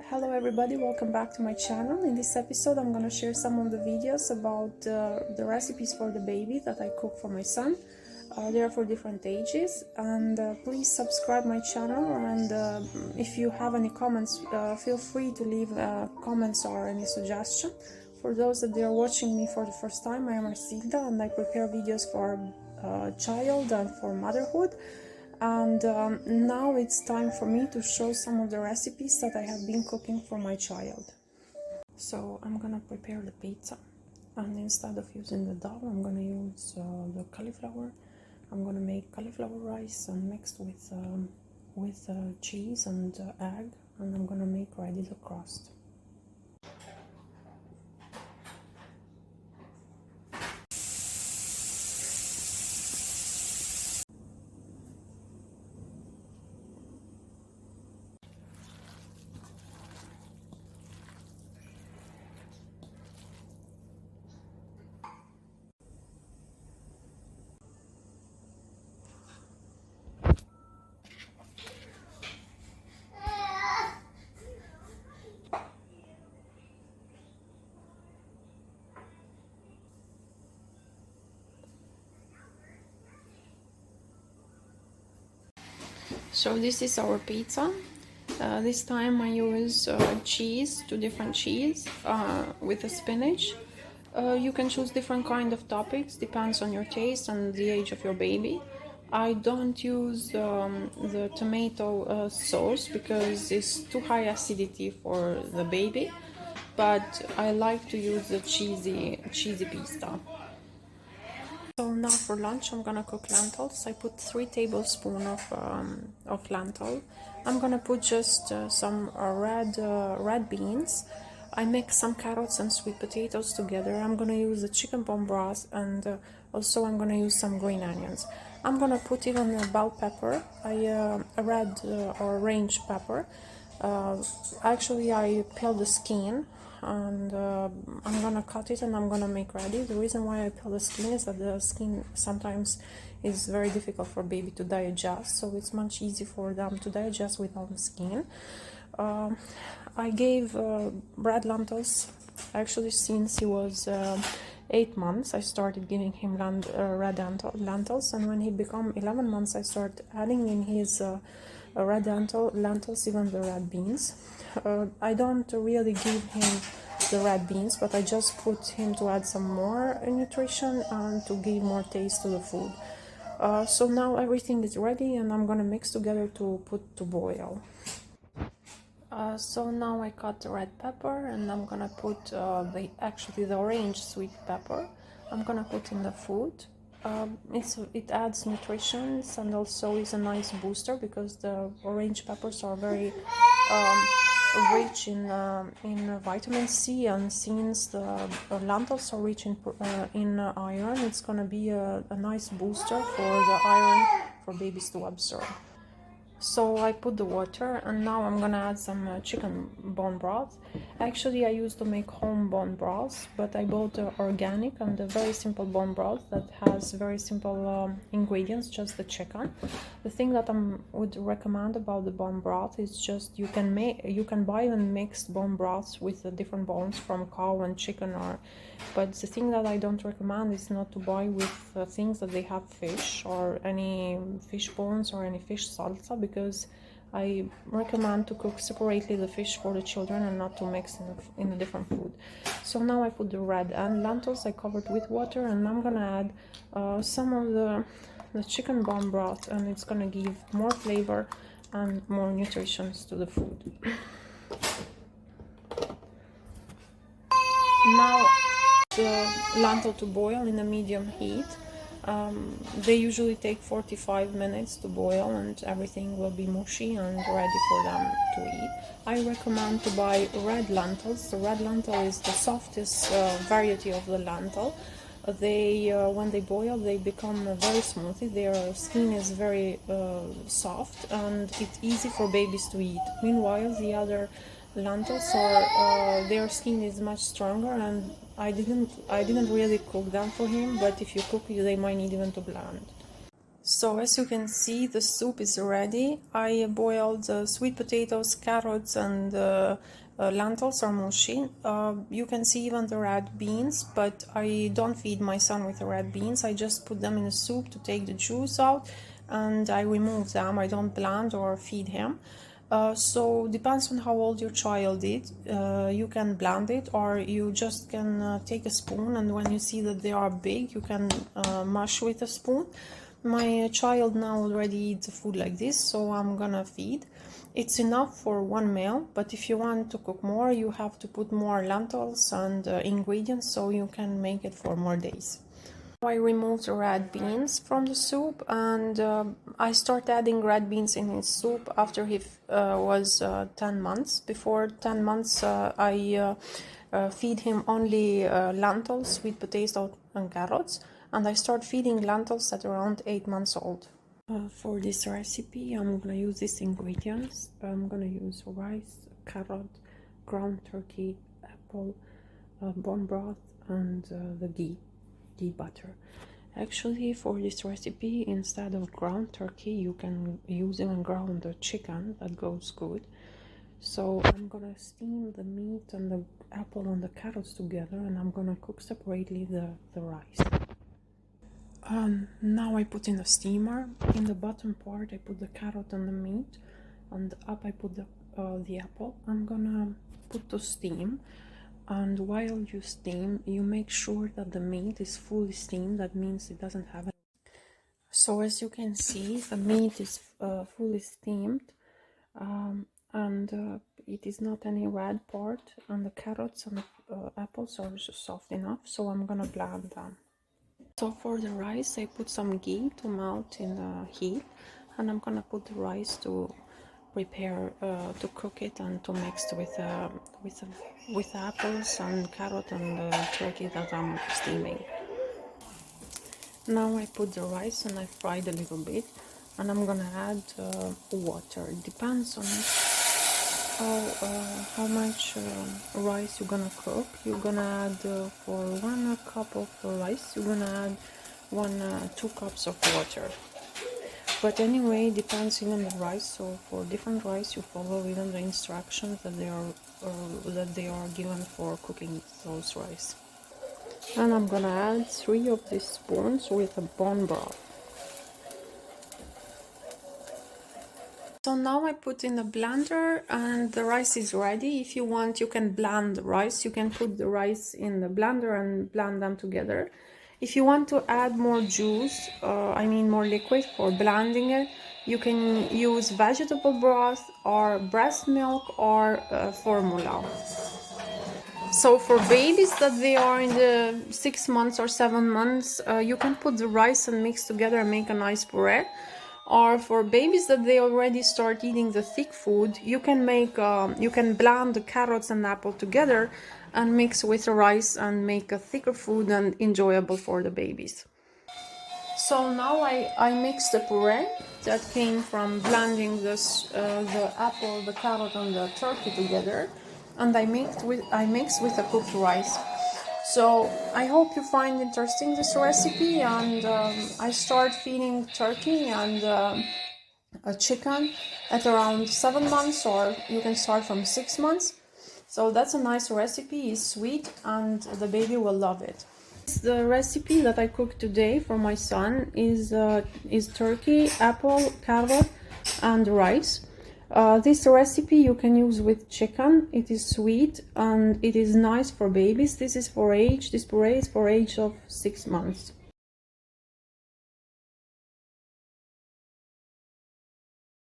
Hello everybody, welcome back to my channel. In this episode I'm going to share some of the videos about the recipes for the baby that I cook for my son. They are for different ages, and please subscribe my channel, and if you have any comments, feel free to leave comments or any suggestion. For those that they are watching me for the first time, I am Arsilda and I prepare videos for child and for motherhood. And now it's time for me to show some of the recipes that I have been cooking for my child. So I'm gonna prepare the pizza, and instead of using the dough I'm gonna use the cauliflower. I'm gonna make cauliflower rice and mixed with cheese and egg, and I'm gonna make ready the crust. So this is our pizza. This time I use cheese, 2 different cheese with the spinach. You can choose different kind of toppings, depends on your taste and the age of your baby. I don't use the tomato sauce because it's too high acidity for the baby, but I like to use the cheesy pizza. So now for lunch I'm gonna cook lentils. I put 3 tablespoons of lentil. I'm gonna put just some red beans. I mix some carrots and sweet potatoes together. I'm gonna use the chicken bone broth, and also I'm gonna use some green onions. I'm gonna put even a bell pepper, a red or orange pepper. Actually I peel the skin, and I'm gonna cut it and I'm gonna make ready. The reason why I peel the skin is that the skin sometimes is very difficult for baby to digest, so it's much easier for them to digest without the skin. I gave red lentils actually since he was 8 months. I started giving him red lentils, and when he became 11 months I started adding in his red lentils even the red beans. I don't really give him the red beans, but I just put him to add some more nutrition and to give more taste to the food. So now everything is ready, and I'm gonna mix together to put to boil. So now I cut the red pepper, and I'm gonna put the orange sweet pepper. I'm gonna put in the food. It adds nutrition, and also is a nice booster because the orange peppers are very rich in vitamin C, and since the lentils are rich in iron, it's gonna be a nice booster for the iron for babies to absorb. So I put the water, and now I'm gonna add some chicken bone broth. Actually I used to make home bone broth, but I bought organic and a very simple bone broth that has very simple ingredients, just the chicken. The thing that I would recommend about the bone broth is just you can buy even mixed bone broths with the different bones from cow and chicken, but the thing that I don't recommend is not to buy with things that they have fish or any fish bones or any fish salsa, because I recommend to cook separately the fish for the children and not to mix in a different food. So now I put the red and lentils, I covered with water, and I'm gonna add some of the chicken bone broth, and it's gonna give more flavor and more nutrition to the food. Now the lentil to boil in a medium heat. They usually take 45 minutes to boil, and everything will be mushy and ready for them to eat. I recommend to buy red lentils. The red lentil is the softest variety of the lentil. When they boil, they become very smooth. Their skin is very soft, and it's easy for babies to eat. Meanwhile, the other lentils their skin is much stronger, and I didn't really cook them for him, but if you cook, they might need even to blend. So as you can see, the soup is ready. I boiled sweet potatoes, carrots, and lentils or mushi. You can see even the red beans, but I don't feed my son with the red beans. I just put them in the soup to take the juice out, and I remove them. I don't blend or feed him. So depends on how old your child is. You can blend it, or you just can take a spoon, and when you see that they are big, you can mash with a spoon. My child now already eats food like this, so I'm gonna feed. It's enough for one meal, but if you want to cook more, you have to put more lentils and ingredients so you can make it for more days. I removed the red beans from the soup, and I start adding red beans in his soup after he was 10 months. Before 10 months, I feed him only lentils, sweet potato, and carrots, and I start feeding lentils at around 8 months old. For this recipe, I'm gonna use these ingredients. I'm gonna use rice, carrot, ground turkey, apple, bone broth, and the ghee butter. Actually, for this recipe, instead of ground turkey, you can use even ground chicken. That goes good. So I'm gonna steam the meat and the apple and the carrots together, and I'm gonna cook separately the rice. Now I put in the steamer. In the bottom part I put the carrot and the meat, and up I put the apple. I'm gonna put to steam, and while you steam, you make sure that the meat is fully steamed. That means it doesn't have any. So as you can see, the meat is fully steamed, and it is not any red part, and the carrots and the apples are soft enough, so I'm gonna blend them. So for the rice, I put some ghee to melt in the heat, and I'm gonna put the rice to prepare to cook it and to mix with apples and carrot and the turkey that I'm steaming. Now I put the rice and I fried a little bit, and I'm gonna add water. It depends on how much rice you're gonna cook. You're gonna add for 1 cup of rice, you're gonna add 2 cups of water. But anyway, it depends even the rice. So for different rice, you follow even the instructions that they are given for cooking those rice. And I'm gonna add 3 of these spoons with a bone broth. So now I put in a blender, and the rice is ready. If you want, you can blend the rice. You can put the rice in the blender and blend them together. If you want to add more juice, more liquid for blending it, you can use vegetable broth or breast milk or formula. So for babies that they are in the 6 months or 7 months, you can put the rice and mix together and make a nice puree. Or for babies that they already start eating the thick food, you can blend the carrots and apple together and mix with the rice and make a thicker food and enjoyable for the babies. So now I mix the puree that came from blending the apple, the carrot, and the turkey together, and I mix with the cooked rice. So I hope you find interesting this recipe, and I start feeding turkey and a chicken at around 7 months, or you can start from 6 months. So that's a nice recipe. It's sweet and the baby will love it. The recipe that I cooked today for my son is turkey, apple, carrot, and rice. This recipe you can use with chicken. It is sweet and it is nice for babies. This puree is for age of 6 months.